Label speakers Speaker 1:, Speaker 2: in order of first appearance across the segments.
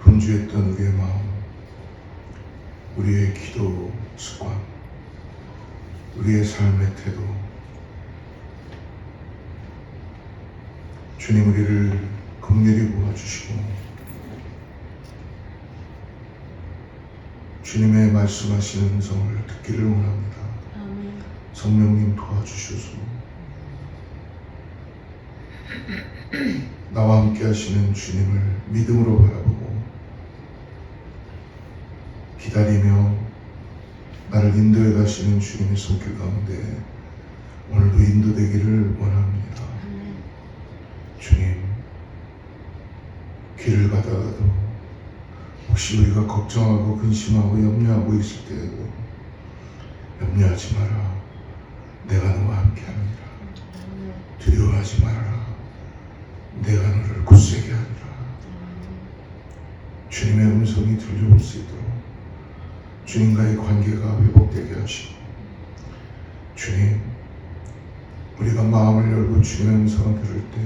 Speaker 1: 분주했던 우리의 마음, 우리의 기도 습관, 우리의 삶의 태도, 주님 우리를 긍휼히 보아주시고 주님의 말씀하시는 음성을 듣기를 원합니다.
Speaker 2: 아멘.
Speaker 1: 성령님 도와주셔서 나와 함께 하시는 주님을 믿음으로 바라보고 기다리며 나를 인도해 가시는 주님의 손길 가운데 오늘도 인도되기를 원합니다.
Speaker 2: 아멘.
Speaker 1: 주님, 길을 가다가도 혹시 우리가 걱정하고 근심하고 염려하고 있을 때에도 염려하지 마라. 내가 너와 함께하느니라. 두려워하지 말아라. 내가 너를 굳세게 하리라. 주님의 음성이 들려올 수 있도록 주님과의 관계가 회복되게 하시고, 주님, 우리가 마음을 열고 주님의 음성을 들을 때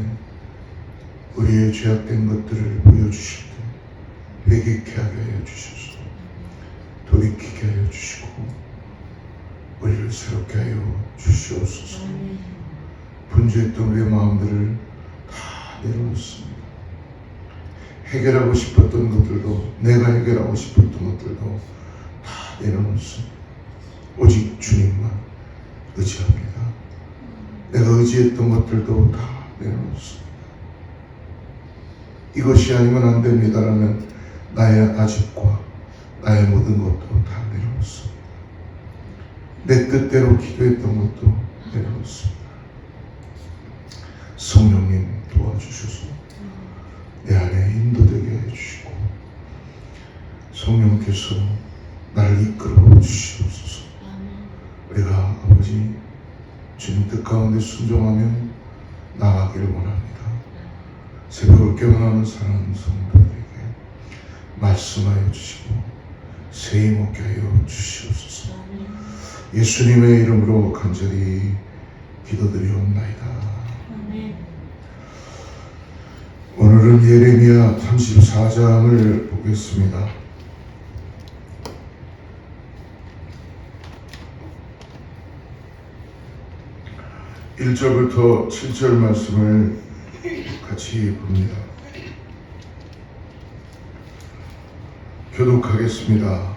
Speaker 1: 우리의 죄악된 것들을 보여주실 때 회개케 하게 하여 주셔서 돌이키게 하여 주시고 우리를 새롭게 하여 주시옵소서. 분주했던 우리의 마음들을 다 내려놓습니다. 해결하고 싶었던 것들도, 내가 해결하고 싶었던 것들도 다 내려놓습니다. 오직 주님만 의지합니다. 내가 의지했던 것들도 다 내려놓습니다. 이것이 아니면 안 됩니다라는 나의 아집과 나의 모든 것도 다 내려놓습니다. 내 뜻대로 기도했던 것도 내려놓습니다. 성령님 도와주셔서 내 안에 인도되게 해주시고 성령께서 나를 이끌어 주시옵소서. 우리가 아버지 주님 뜻 가운데 순종하며 나아가기를 원합니다. 새벽을 깨어나는 사랑하는 성도들에게 말씀하여 주시고 새 힘 얻게 하여 주시옵소서. 예수님의 이름으로 간절히 기도드리옵나이다. 오늘은 예레미야 34장을 보겠습니다. 1절부터 7절 말씀을 같이 봅니다. 교독하겠습니다.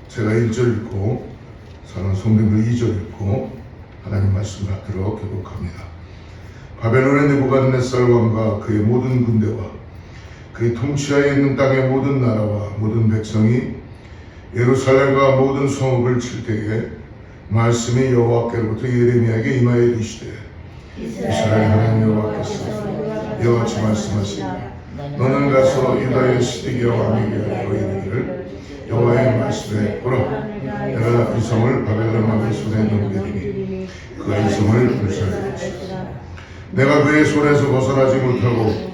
Speaker 1: 제가 1절 읽고 사랑하는 성도님들 2절 읽고 하나님 말씀 받들어 교독합니다. 바벨론의 느부갓네살 왕과 그의 모든 군대와 그의 통치하에 있는 땅의 모든 나라와 모든 백성이 예루살렘과 모든 성읍을 칠 때에 말씀이 여호와께로부터 예레미야에게 임하여 이르시되 이스라엘 하나님 여호와께서 이와 같이 말씀하시니 너는 가서 유다의 시드기야 왕에게 이르기를 여호와의 말씀에 보라 내가 이 성을 바벨론 왕의 손에 넘기리니 그가 이 성을 불살릴 것이다. 내가 그의 손에서 벗어나지 못하고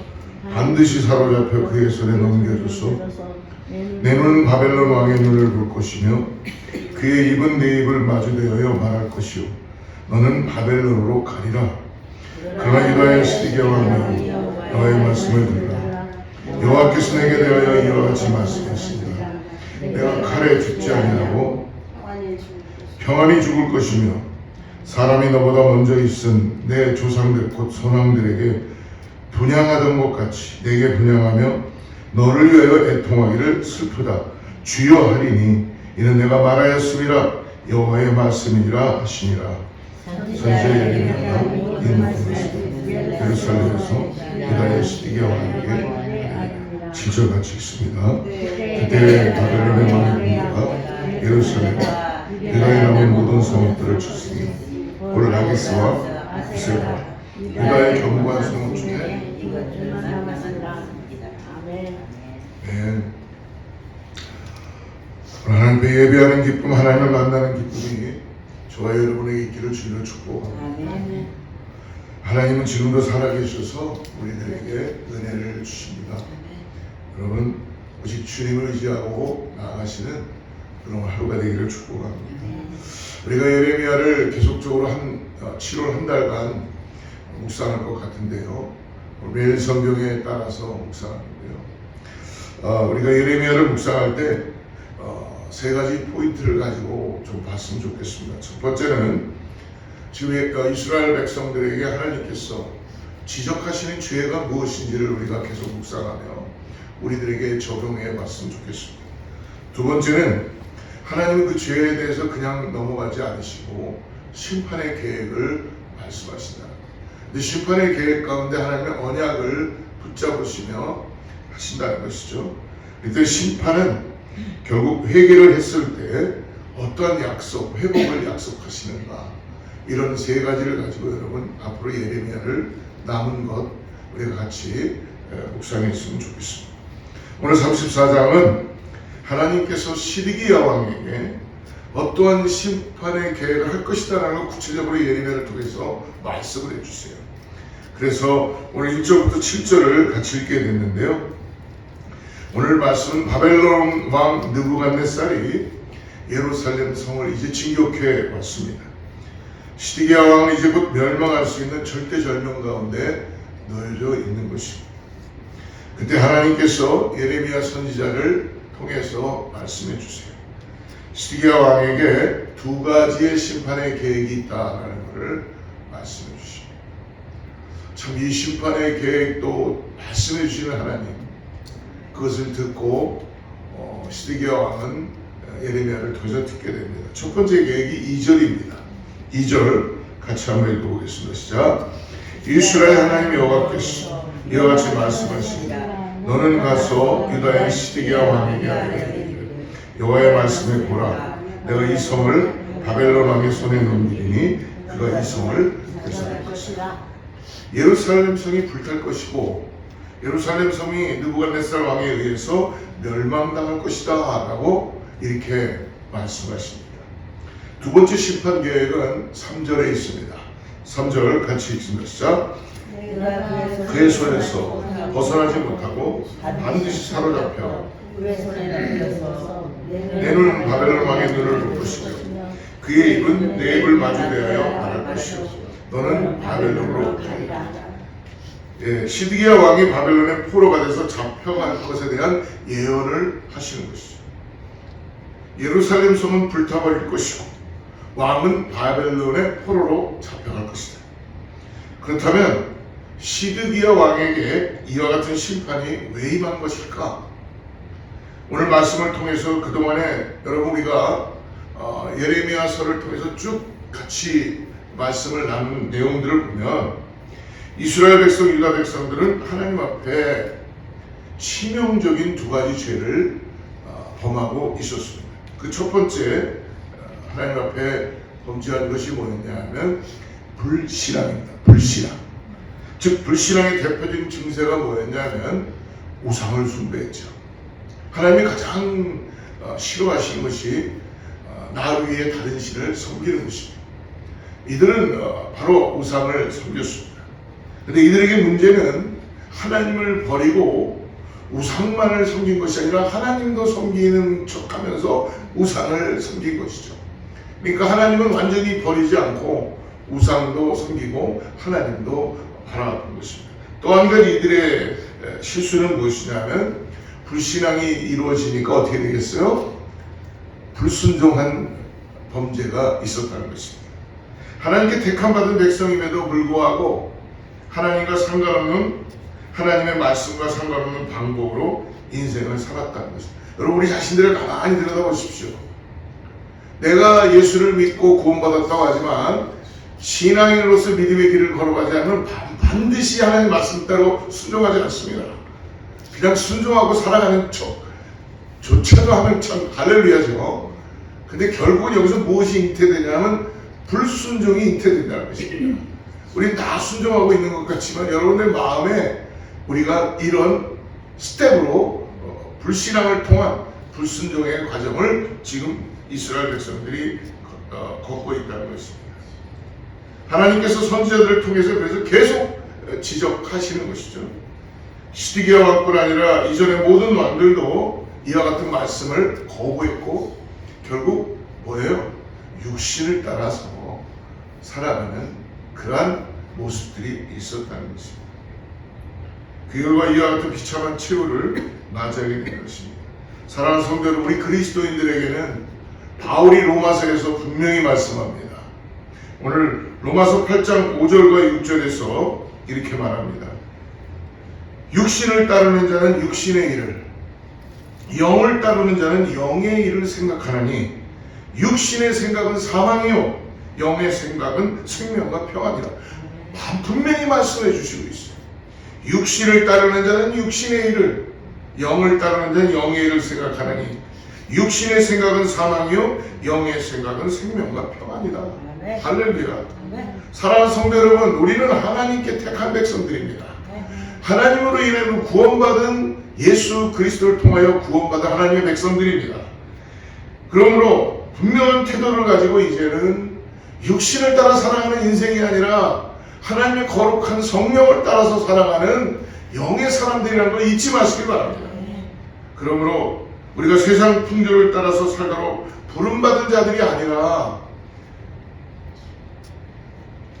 Speaker 1: 반드시 사로잡혀 그의 손에 넘겨줘서 내 눈은 바벨론 왕의 눈을 볼 것이며 그의 입은 내 입을 마주대하여 말할 것이요 너는 바벨론으로 가리라. 그러나 유다의 시드기야 왕이 여호와의 말씀을 들으라. 여호와께서 내게 대하여 이와 같이 말씀하시니라. 내가 칼에 죽지 아니하고 평안히 죽을 것이며 사람이 너보다 먼저 있은 내 조상들 곧 선왕들에게 분향하던 것 같이 내게 분향하며 너를 위하여 애통하기를 슬프다 주여 하리니 이는 내가 말하였음이라 여호와의 말씀이니라 하시니라. 선지자 예레미야가 이 말씀을 예루살렘에서 유다의 시드기야 왕에게 7절 같이 읽습니다. 그때 바벨론의 왕의 군대가 예루살렘과 유다에 남은 모든 성읍들을 쳤으니 곧 라기스와 부세라 유다의 견고한 성읍 중에 하나님께 예배하는 기쁨, 하나님을 만나는 기쁨이 저와 여러분에게 있기를 주님으로 축복합니다. 하나님은 지금도 살아계셔서 우리들에게 은혜를 주십니다. 여러분 오직 주님을 의지하고 나아가시는 그런 하루가 되기를 축복합니다. 우리가 예레미야를 계속적으로 7월 한 달간 묵상할 것 같은데요. 매일 성경에 따라서 묵상하는데요. 우리가 예레미야를 묵상할 때 세 가지 포인트를 가지고 좀 봤으면 좋겠습니다. 첫 번째는 지금 이스라엘 백성들에게 하나님께서 지적하시는 죄가 무엇인지를 우리가 계속 묵상하며 우리들에게 적용해 봤으면 좋겠습니다. 두 번째는 하나님은 그 죄에 대해서 그냥 넘어가지 않으시고 심판의 계획을 말씀하신다. 근데 심판의 계획 가운데 하나님의 언약을 붙잡으시며 하신다는 것이죠. 이때 심판은 결국 회개를 했을 때 어떠한 약속, 회복을 약속하시는가, 이런 세 가지를 가지고 여러분 앞으로 예레미야를 남은 것 우리가 같이 묵상했으면 좋겠습니다. 오늘 34장은 하나님께서 시드기야 왕에게 어떠한 심판의 계획을 할 것이다라는 걸 구체적으로 예레미야를 통해서 말씀을 해주세요. 그래서 오늘 1절부터 7절을 같이 읽게 됐는데요. 오늘 말씀은 바벨론 왕 느부갓네살이 예루살렘 성을 이제 진격해 왔습니다. 시드기야 왕은 이제 곧 멸망할 수 있는 절대절명 가운데 놓여져 있는 것입니다. 그때 하나님께서 예레미야 선지자를 통해서 말씀해 주세요. 시드기야 왕에게 두 가지의 심판의 계획이 있다라는 것을 말씀해 주십니다. 참 이 심판의 계획도 말씀해 주시는 하나님, 그것을 듣고 시드기야 왕은 예레미야를 더 이상 듣게 됩니다. 첫 번째 계획이 2절입니다. 2절 같이 한번 읽어보겠습니다. 시작. 이스라엘 하나님 여호와께서 이와 같이 말씀하시니 너는 가서 유다의 시드기야 왕에게 하리니 여호와의 말씀에 보라, 내가 이 성을 바벨론 왕의 손에 넘기리니 그가 이 성을 되살릴 것이다. 예루살렘 성이 불탈 것이고 예루살렘 성이 느부갓네살 왕에 의해서 멸망당할 것이다 라고 이렇게 말씀하십니다. 두 번째 심판 계획은 3절에 있습니다. 3절 같이 읽습니다. 시작. 그의 손에서 벗어나지 못하고 반드시 사로잡혀 내 눈은 바벨론 왕의 눈을 높으시며 그의 입은 내 입을 마주대하여 말할 것이요 너는 바벨론으로 가리라. 시드기야 왕이 바벨론의 포로가 돼서 잡혀갈 것에 대한 예언을 하시는 것이죠. 예루살렘 성은 불타버릴 것이고 왕은 바벨론의 포로로 잡혀갈 것이다. 그렇다면 시드기야 왕에게 이와 같은 심판이 왜 임한 것일까? 오늘 말씀을 통해서 그동안에 여러분 우리가 예레미야서를 통해서 쭉 같이 말씀을 나눈 내용들을 보면 이스라엘 백성, 유다 백성들은 하나님 앞에 치명적인 두 가지 죄를 범하고 있었습니다. 그 첫 번째 하나님 앞에 범죄한 것이 뭐였냐 하면 불신앙입니다. 불신앙. 즉 불신앙의 대표적인 증세가 뭐였냐면 우상을 숭배했죠. 하나님이 가장 싫어하시는 것이 나 위에 다른 신을 섬기는 것입니다. 이들은 바로 우상을 섬겼습니다. 그런데 이들에게 문제는 하나님을 버리고 우상만을 섬긴 것이 아니라 하나님도 섬기는 척하면서 우상을 섬긴 것이죠. 그러니까 하나님은 완전히 버리지 않고 우상도 섬기고 하나님도 바라봤던 것입니다. 또 한 가지 이들의 실수는 무엇이냐면 불신앙이 이루어지니까 어떻게 되겠어요? 불순종한 범죄가 있었다는 것입니다. 하나님께 택함받은 백성임에도 불구하고 하나님과 상관없는 하나님의 말씀과 상관없는 방법으로 인생을 살았다는 것입니다. 여러분 우리 자신들을 가만히 들여다보십시오. 내가 예수를 믿고 구원받았다고 하지만 신앙인으로서 믿음의 길을 걸어가지 않으면 반드시 하나님의 말씀 따로 순종하지 않습니다. 그냥 순종하고 살아가는 척조차도 하면 참 할렐루야죠. 근데 결국은 여기서 무엇이 잉태되냐면 불순종이 잉태된다는 것입니다. 우리는 다 순종하고 있는 것 같지만 여러분의 마음에 우리가 이런 스텝으로 불신앙을 통한 불순종의 과정을 지금 이스라엘 백성들이 걷고 있다는 것입니다. 하나님께서 선지자들을 통해서 그래서 계속 지적하시는 것이죠. 시드기야 왕뿐 아니라 이전의 모든 왕들도 이와 같은 말씀을 거부했고 결국 뭐예요? 육신을 따라서 살아가는 그러한 모습들이 있었다는 것입니다. 그 결과 이와 같은 비참한 최후를 맞이하게 된 것입니다. 사랑하는 성도 여러분, 우리 그리스도인들에게는 바울이 로마서에서 분명히 말씀합니다. 오늘 로마서 8장 5절과 6절에서 이렇게 말합니다. 육신을 따르는 자는 육신의 일을, 영을 따르는 자는 영의 일을 생각하나니 육신의 생각은 사망이요 영의 생각은 생명과 평안이라. 분명히 말씀해 주시고 있어요. 육신을 따르는 자는 육신의 일을, 영을 따르는 자는 영의 일을 생각하나니 육신의 생각은 사망이요 영의 생각은 생명과 평안이다.
Speaker 2: 네.
Speaker 1: 할렐루야.
Speaker 2: 네.
Speaker 1: 사랑하는 성도 여러분, 우리는 하나님께 택한 백성들입니다. 하나님으로 인해 구원받은 예수 그리스도를 통하여 구원받은 하나님의 백성들입니다. 그러므로 분명한 태도를 가지고 이제는 육신을 따라 살아가는 인생이 아니라 하나님의 거룩한 성령을 따라서 살아가는 영의 사람들이라는 걸 잊지 마시기 바랍니다. 그러므로 우리가 세상 풍조를 따라서 살도록 부름받은 자들이 아니라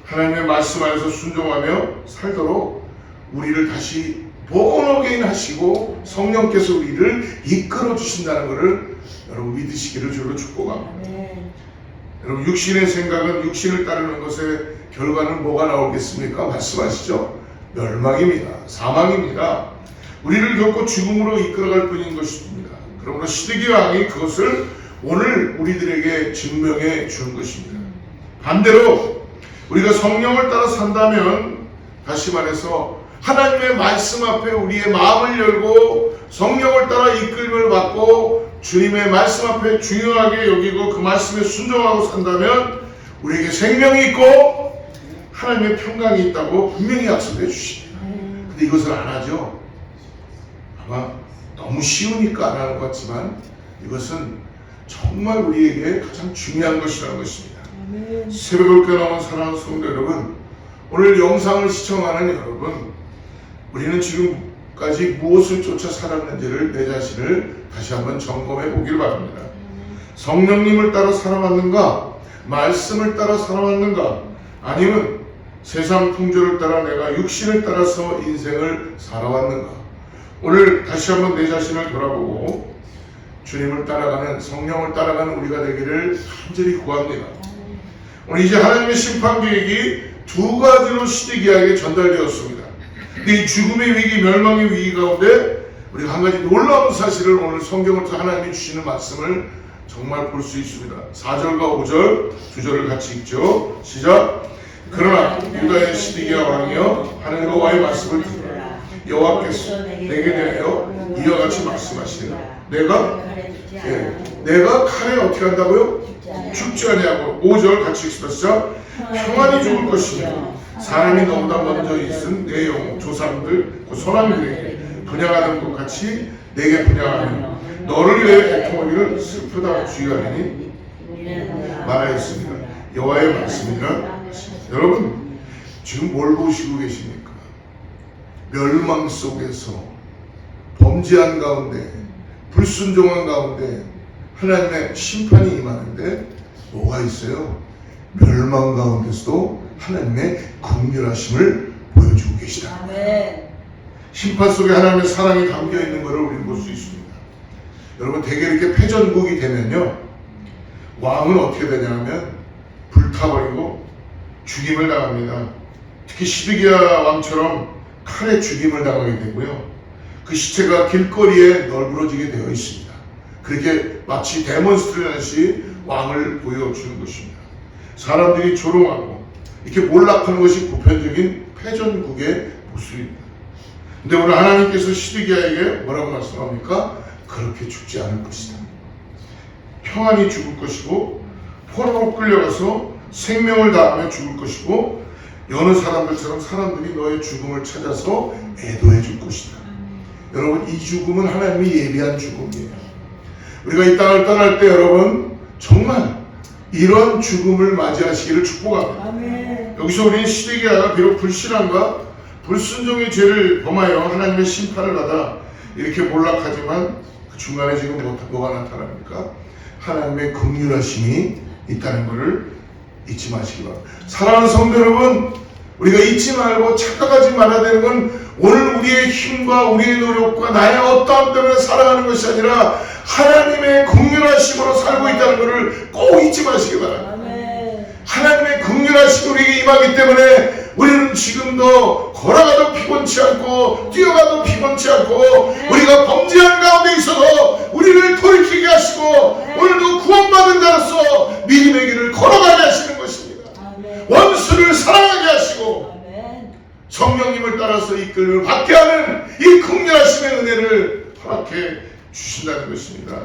Speaker 1: 하나님의 말씀 안에서 순종하며 살도록 우리를 다시 born again 하시고 성령께서 우리를 이끌어 주신다는 것을 여러분 믿으시기를 주로 축복합니다. 여러분 육신의 생각은 육신을 따르는 것의 결과는 뭐가 나오겠습니까? 말씀하시죠. 멸망입니다. 사망입니다. 우리를 결코 죽음으로 이끌어갈 뿐인 것입니다. 그러므로 시드기 왕이 그것을 오늘 우리들에게 증명해 주는 것입니다. 반대로 우리가 성령을 따라 산다면 다시 말해서 하나님의 말씀 앞에 우리의 마음을 열고 성령을 따라 이끌림을 받고 주님의 말씀 앞에 중요하게 여기고 그 말씀에 순종하고 산다면 우리에게 생명이 있고 하나님의 평강이 있다고 분명히 약속해 주십니다. 근데 이것을 안 하죠. 아마 너무 쉬우니까 안 하는 것 같지만 이것은 정말 우리에게 가장 중요한 것이라는 것입니다. 새벽을 깨어나온 사랑하는 성도 여러분, 오늘 영상을 시청하는 여러분, 우리는 지금까지 무엇을 쫓아 살았는지를 내 자신을 다시 한번 점검해 보기를 바랍니다. 성령님을 따라 살아왔는가? 말씀을 따라 살아왔는가? 아니면 세상 풍조를 따라 내가 육신을 따라서 인생을 살아왔는가? 오늘 다시 한번 내 자신을 돌아보고 주님을 따라가는, 성령을 따라가는 우리가 되기를 간절히 구합니다. 오늘 이제 하나님의 심판 계획이 두 가지로 시대기하게 전달되었습니다. 근데 이 죽음의 위기, 멸망의 위기 가운데 우리가 한 가지 놀라운 사실을 오늘 성경을 통해 하나님이 주시는 말씀을 정말 볼 수 있습니다. 4절과 5절 두 절을 같이 읽죠. 시작. 그러나 유다의 시드기야 왕이여 하늘 여호와의 말씀을 들으라. 여호와께서 내게 대하여 이와 같이 말씀하시리라. 내가 칼에 어떻게 한다고요? 죽지 아니하고. 5절 같이 읽습니다. 평안히 죽을 것이며 사람이 너보다 먼저 있은 내 영 조상들 그 선왕들에게 분양하는 것 같이 내게 분양하며 너를 위해 애통하기를 슬프다 주의하리니 말하였습니다. 여호와의 말씀이라. 여러분 지금 뭘 보시고 계십니까? 멸망 속에서 범죄한 가운데 불순종한 가운데 하나님의 심판이 임하는데 뭐가 있어요? 멸망 가운데서도 하나님의 긍휼하심을 보여주고 계시다.
Speaker 2: 아멘.
Speaker 1: 심판 속에 하나님의 사랑이 담겨 있는 것을 우리는 볼 수 있습니다. 여러분 대개 이렇게 패전국이 되면요 왕은 어떻게 되냐면 불타버리고 죽임을 당합니다. 특히 시드기야 왕처럼 칼에 죽임을 당하게 되고요. 그 시체가 길거리에 널브러지게 되어 있습니다. 그렇게 마치 데몬스트레이션이 왕을 보여주는 것입니다. 사람들이 조롱하고 이렇게 몰락하는 것이 보편적인 패전국의 모습입니다. 근데 오늘 하나님께서 시드기야에게 뭐라고 말씀합니까? 그렇게 죽지 않을 것이다. 평안히 죽을 것이고 포로로 끌려가서 생명을 다하며 죽을 것이고 여느 사람들처럼 사람들이 너의 죽음을 찾아서 애도해 줄 것이다. 여러분 이 죽음은 하나님이 예비한 죽음이에요. 우리가 이 땅을 떠날 때 여러분 정말 이런 죽음을 맞이하시기를 축복합니다.
Speaker 2: 아멘.
Speaker 1: 여기서 우리는 시드기야가 비록 불신앙과 불순종의 죄를 범하여 하나님의 심판을 받아 이렇게 몰락하지만 그 중간에 지금 뭐가 나타납니까? 하나님의 긍휼하심이 있다는 것을 잊지 마시기 바랍니다. 사랑하는 성도 여러분, 우리가 잊지 말고 착각하지 말아야 되는 건 오늘 우리의 힘과 우리의 노력과 나의 어떠함 때문에 살아가는 것이 아니라 하나님의 긍휼하심으로 살고 있다는 것을 꼭 잊지 마시기 바랍니다. 하나님의 긍휼하심이 우리에게 임하기 때문에 우리는 지금도 걸어가도 피곤치 않고 뛰어가도 피곤치 않고 우리가 범죄한 가운데 있어도 우리를 돌이키게 하시고 오늘도 구원받은 자로서 믿음의 길을 걸어가게 하시는 것입니다. 원수를 사랑하게 하시고 성령님을 따라서 이끌림을 받게 하는 이 긍휼하심의 은혜를 허락해 주신다는 것입니다.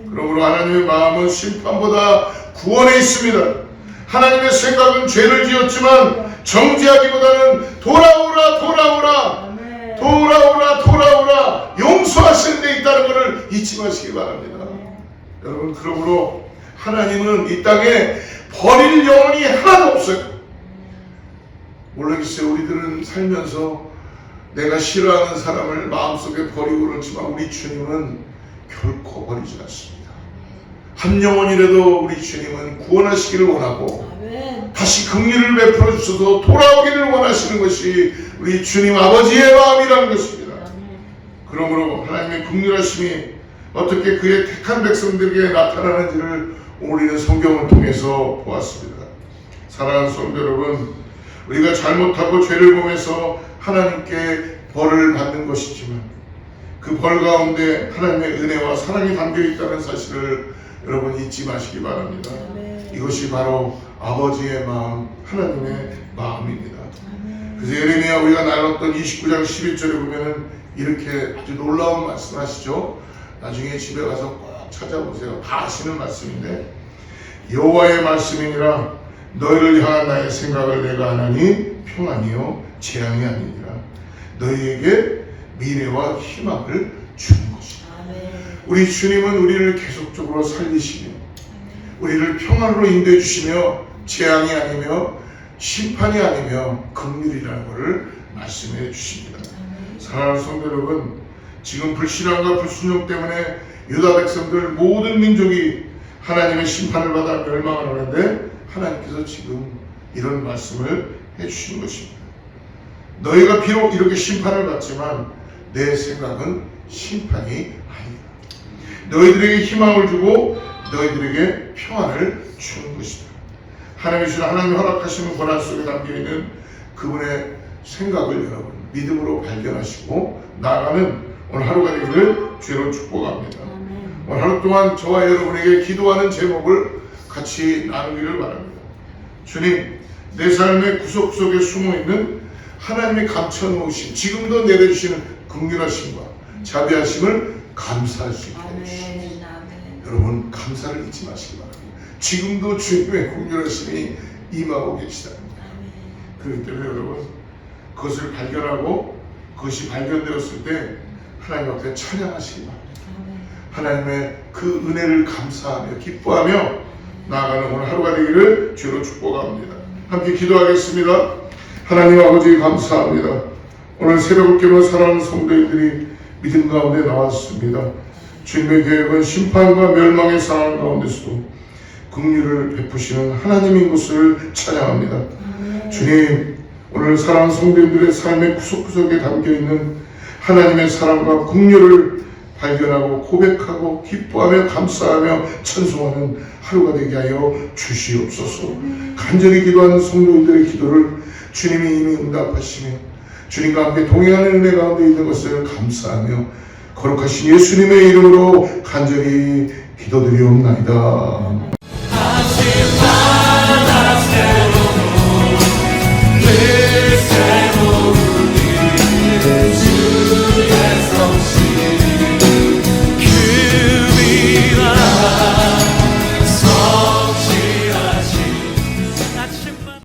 Speaker 1: 그러므로 하나님의 마음은 심판보다 구원에 있습니다. 하나님의 생각은 죄를 지었지만 정죄하기보다는 돌아오라 용서하시는 데 있다는 것을 잊지 마시기 바랍니다. 여러분, 그러므로 하나님은 이 땅에 버릴 영혼이 하나도 없어요. 모르겠어요. 우리들은 살면서 내가 싫어하는 사람을 마음속에 버리고 그렇지만 우리 주님은 결코 버리지 않습니다. 한 영혼이라도 우리 주님은 구원하시기를 원하고 다시 긍휼을 베풀어 주셔서 돌아오기를 원하시는 것이 우리 주님 아버지의 마음이라는 것입니다. 그러므로 하나님의 긍휼하심이 어떻게 그의 택한 백성들에게 나타나는지를 우리는 성경을 통해서 보았습니다. 사랑하는 성도 여러분, 우리가 잘못하고 죄를 범해서 하나님께 벌을 받는 것이지만 그 벌 가운데 하나님의 은혜와 사랑이 담겨 있다는 사실을 여러분 잊지 마시기 바랍니다. 이것이 바로 아버지의 마음, 하나님의 마음입니다. 그래서 예레미야 우리가 나눴던 29장 11절에 보면은 이렇게 아주 놀라운 말씀 하시죠. 나중에 집에 가서 꼭 찾아보세요. 다 아시는 말씀인데, 여호와의 말씀이니라 너희를 향한 나의 생각을 내가 하나니 평안이요 재앙이 아니니라 너희에게 미래와 희망을 주는 것이다. 우리 주님은 우리를 계속적으로 살리시며 우리를 평안으로 인도해 주시며 재앙이 아니며 심판이 아니며 긍휼이라는 것을 말씀해 주십니다. 사랑하는 성도 여러분, 지금 불신앙과 불순종 때문에 유다 백성들 모든 민족이 하나님의 심판을 받아 멸망을 하는데 하나님께서 지금 이런 말씀을 해주시는 것입니다. 너희가 비록 이렇게 심판을 받지만 내 생각은 심판이 아니다. 너희들에게 희망을 주고 너희들에게 평안을 주는 것이다. 하나님이 주신 하나님의 허락하시는 권한 속에 담겨있는 그분의 생각을 여러분 믿음으로 발견하시고 나아가는 오늘 하루가 되기를 주로 축복합니다. 오늘 하루 동안 저와 여러분에게 기도하는 제목을 같이 나누기를 바랍니다. 주님, 내 삶의 구석구석에 숨어있는 하나님의 감춰놓으신 지금도 내려주시는 긍휼하심과 자비하심을 감사할 수 있게 해주시옵소서. 여러분, 감사를 잊지 마시기 바랍니다. 지금도 주님의 긍휼하심이 임하고 계시다. 그렇기 때문에 여러분, 그것을 발견하고 그것이 발견되었을 때 하나님 앞에 찬양하시기 바랍니다. 하나님의 그 은혜를 감사하며 기뻐하며 나아가는 오늘 하루가 되기를 주로 축복합니다. 함께 기도하겠습니다. 하나님 아버지 감사합니다. 오늘 새벽을 깨며 사랑하는 성도들이 믿음 가운데 나왔습니다. 주님의 계획은 심판과 멸망의 상황 가운데서도 긍휼을 베푸시는 하나님인 것을 찬양합니다. 주님, 오늘 사랑하는 성도들의 삶의 구석구석에 담겨있는 하나님의 사랑과 긍휼을 발견하고 고백하고 기뻐하며 감사하며 찬송하는 하루가 되게 하여 주시옵소서. 간절히 기도하는 성도들의 기도를 주님이 이미 응답하시며 주님과 함께 동행하는 은혜 가운데 있는 것을 감사하며 거룩하신 예수님의 이름으로 간절히 기도드리옵나이다.